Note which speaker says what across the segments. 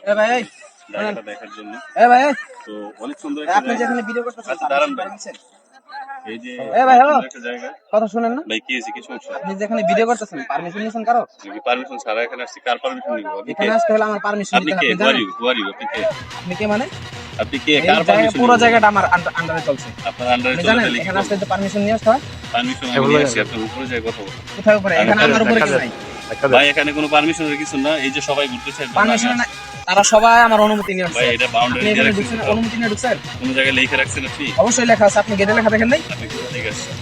Speaker 1: এ ভাই এই
Speaker 2: জায়গাটা দেখার জন্য।
Speaker 1: এ ভাই এই
Speaker 2: তো অনেক সুন্দর একটা
Speaker 1: আপনি
Speaker 2: জায়গা।
Speaker 1: যেখানে ভিডিও করতেছেন
Speaker 2: আচ্ছা, দাঁড়ান ভাই।
Speaker 1: পারমিশন
Speaker 2: এই যে
Speaker 1: এ ভাই হ্যালো
Speaker 2: সুন্দর একটা জায়গা।
Speaker 1: কথা শুনেন না
Speaker 2: ভাই কি হয়েছে? কি সমস্যা?
Speaker 1: আপনি যেখানে ভিডিও করতেছেন পারমিশন নিয়েছেন কারো
Speaker 2: নাকি পারমিশন ছাড়া এখানে আসছি? কার পারমিশন নিব? আপনি কে?
Speaker 1: এখানে আসতে হলে আমার পারমিশন
Speaker 2: আপনি
Speaker 1: নিতে
Speaker 2: কে?
Speaker 1: হবে আপনি জানেন
Speaker 2: আপনি কে?
Speaker 1: আপনি কে মানে
Speaker 2: আপনি কে?
Speaker 1: এই
Speaker 2: কার
Speaker 1: জায়গা
Speaker 2: পারমিশন?
Speaker 1: পুরো জায়গাটা আমার আন্ডারে চলছে
Speaker 2: আপনার আন্ডারে
Speaker 1: আপনি
Speaker 2: চলে
Speaker 1: জানেন
Speaker 2: গেলে কি
Speaker 1: এখানে আসতে
Speaker 2: করব?
Speaker 1: তো পারমিশন নিয়ে আসতে হয়
Speaker 2: পারমিশন আমি নিয়ে আসছি, আপনার উপরে যাই কথা বলবো।
Speaker 1: কোথায় উপরে এখানে আমার উপরে কেউ নাই
Speaker 2: ভাই এখানে কোনো পারমিশনের কিছু না। এই যে সবাই ঘুরতেছে একদম
Speaker 1: পারমিশন
Speaker 2: আগে
Speaker 1: না তারা সবাই আমার অনুমতি নিয়ে আসছে
Speaker 2: ভাই এটা বাউন্ডারি
Speaker 1: আপনি
Speaker 2: দিয়ে
Speaker 1: এখানে
Speaker 2: রাখছেন
Speaker 1: ঢুকছেন
Speaker 2: কোথাও?
Speaker 1: অনুমতি নিয়ে ঢুকছেন
Speaker 2: কোন জায়গায় লিখে রাখছেন আপনি?
Speaker 1: অবশ্যই লেখা আছে আপনি গেটে লেখা দেখেন নাই
Speaker 2: আপনি কোথা থেকে আসছেন?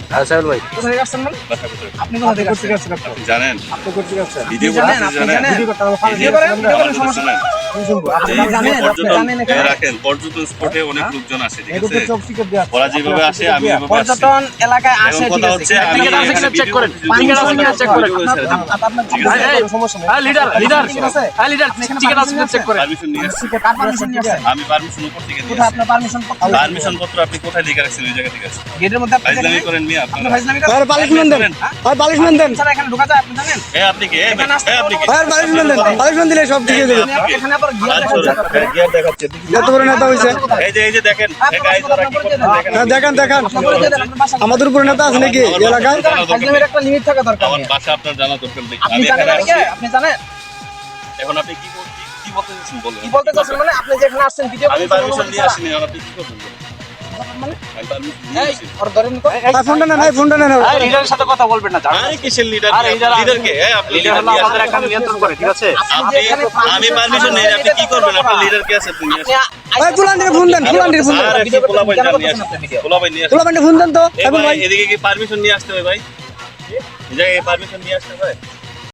Speaker 3: ভাই
Speaker 1: কোথা থেকে আসছেন মানে
Speaker 2: বাসা কোথায়?
Speaker 1: আপনি কোথা থেকে আসছেন
Speaker 2: আপনি জানেন?
Speaker 3: আপনি করতে যাচ্ছেন
Speaker 2: ভিডিও
Speaker 1: জানেন,
Speaker 2: করতে
Speaker 1: আপনি
Speaker 2: জানেন?
Speaker 1: জানেন?
Speaker 2: ভিডিও
Speaker 1: ভিডিও করেন, ভিডিও করেন,
Speaker 2: আমাদের
Speaker 1: সমস্যা
Speaker 2: শোনেন।
Speaker 1: আপনি
Speaker 2: এই
Speaker 1: জানেন আপনি
Speaker 2: পর্যটন
Speaker 1: জানেন এখানে
Speaker 2: রাখেন, পর্যটন স্পটে অনেক লোকজন আসে, ঠিক আছে?
Speaker 3: চোখ শিখে দেয়া
Speaker 2: ওরা যেভাবে আসে আমি এভাবে আসছি।
Speaker 1: পর্যটন এলাকায় আসে
Speaker 2: এখন
Speaker 1: ঠিক
Speaker 2: কথা
Speaker 1: আছে
Speaker 2: হচ্ছে
Speaker 1: কিন্তু
Speaker 2: আমি
Speaker 1: টিকিট আছে
Speaker 2: এখানে
Speaker 1: কিনা চেক
Speaker 2: ভিডিও
Speaker 1: করেন
Speaker 2: করতেছি,
Speaker 1: টিকিট আছে
Speaker 2: যদি
Speaker 1: কিনা চেক করেন
Speaker 2: ভিডিও ছেড়ে দিন।
Speaker 1: আপনার
Speaker 2: ঠিক আছে?
Speaker 3: সমস্যা নেই
Speaker 1: লিডার
Speaker 3: ঠিক আছে
Speaker 1: লিডার টিকিট আছে কিনা চেক করেন
Speaker 2: পারমিশন নিয়ে আসছি।
Speaker 1: কার পারমিশন নিয়ে আসছেন
Speaker 2: আমি পারমিশন উপর থেকে নিয়ে
Speaker 1: কোথায়
Speaker 2: আসছি।
Speaker 1: আপনার পারমিশন
Speaker 2: পারমিশন পত্র আপনি কোথায় লিখে রাখছেন ওই জায়গা থেকে আসছেন?
Speaker 1: গেটের মধ্যে আপনি
Speaker 2: ফাইজলামি
Speaker 1: দেখেন
Speaker 2: করেন মিয়া
Speaker 1: আপনি
Speaker 2: আপনারা।
Speaker 1: ফাইজলামি করেন
Speaker 3: আর পালিশমেন্ট দেন আর পালিশমেন্ট দেন
Speaker 1: স্যার এখানে ঢোকা যায় আপনি জানেন
Speaker 2: আপনি কি? এই ভাই,
Speaker 1: এখানে আসতে
Speaker 2: এই আপনি কি?
Speaker 3: আর পালিশমেন্ট দেন পালিশমেন্ট দিলে সব ঠিক হয়ে যাবে
Speaker 1: আপনি এখানে আবার গিয়ে
Speaker 2: আচ্ছা,
Speaker 1: দেখেন
Speaker 2: গিয়ার দেখাচ্ছে।
Speaker 3: এত বড় নেতা হইছে
Speaker 2: এই যে দেখেন, এই guys ওরা কি করছে দেখেন।
Speaker 3: হ্যাঁ, দেখান দেখান
Speaker 1: আপনার পরিচয় দেন আপনার বাসা
Speaker 3: আমাদের উপরে নেতা আছে নাকি এই এলাকায়
Speaker 1: ফাইজলামির একটা লিমিট থাকা দরকার
Speaker 2: আমার বাসা আপনার জানা দরকার নেই।
Speaker 1: আপনি
Speaker 2: আমি
Speaker 1: জানেন
Speaker 2: এখানে
Speaker 1: আমি কে?
Speaker 2: আসছি।
Speaker 1: আপনি জানেন
Speaker 2: এখন আপনি কি বলতে চাচ্ছেন বলেন?
Speaker 1: কি বলতে চাচ্ছেন মানে আপনি যেখানে আসছেন ভিডিও
Speaker 2: আমি পারমিশন নিয়ে আসিনি, আর আপনি কি করবেন বলেন?
Speaker 1: মানে
Speaker 2: আমি permission নিয়ে
Speaker 1: এই
Speaker 2: আসছি।
Speaker 1: ওর ধরেন তো
Speaker 3: আর ফোনটা নেন এই ফোনটা নেন
Speaker 4: লিডারের সাথে কথা বলবেন না জানেন
Speaker 2: আরে কিসের লিডার?
Speaker 4: আরে এই যারা
Speaker 2: লিডার কে? আপনি
Speaker 4: লিডার হলো আমাদের এখানে নিয়ন্ত্রণ করে ঠিক আছে
Speaker 2: আপনি আমি পারমিশন নেই, আপনি কি করবেন? আপনার লিডার কে আছে? আপনি নিয়ে আসেন।
Speaker 3: ভাই ফুলান্ডির ফোন দেন ফুলান্ডির ফোন দেন
Speaker 2: আরে কি পোলাপাই নিয়ে আসেন। পোলাপাই নিয়ে আসেন।
Speaker 3: ফুলান্ডির ফোন দেন তো
Speaker 2: এই
Speaker 3: এবং
Speaker 2: ভাই
Speaker 3: ভাই
Speaker 2: এদিকে কি পারমিশন নিয়ে আসতে হবে ভাই? এই জায়গায় পারমিশন নিয়ে আসতে হয়?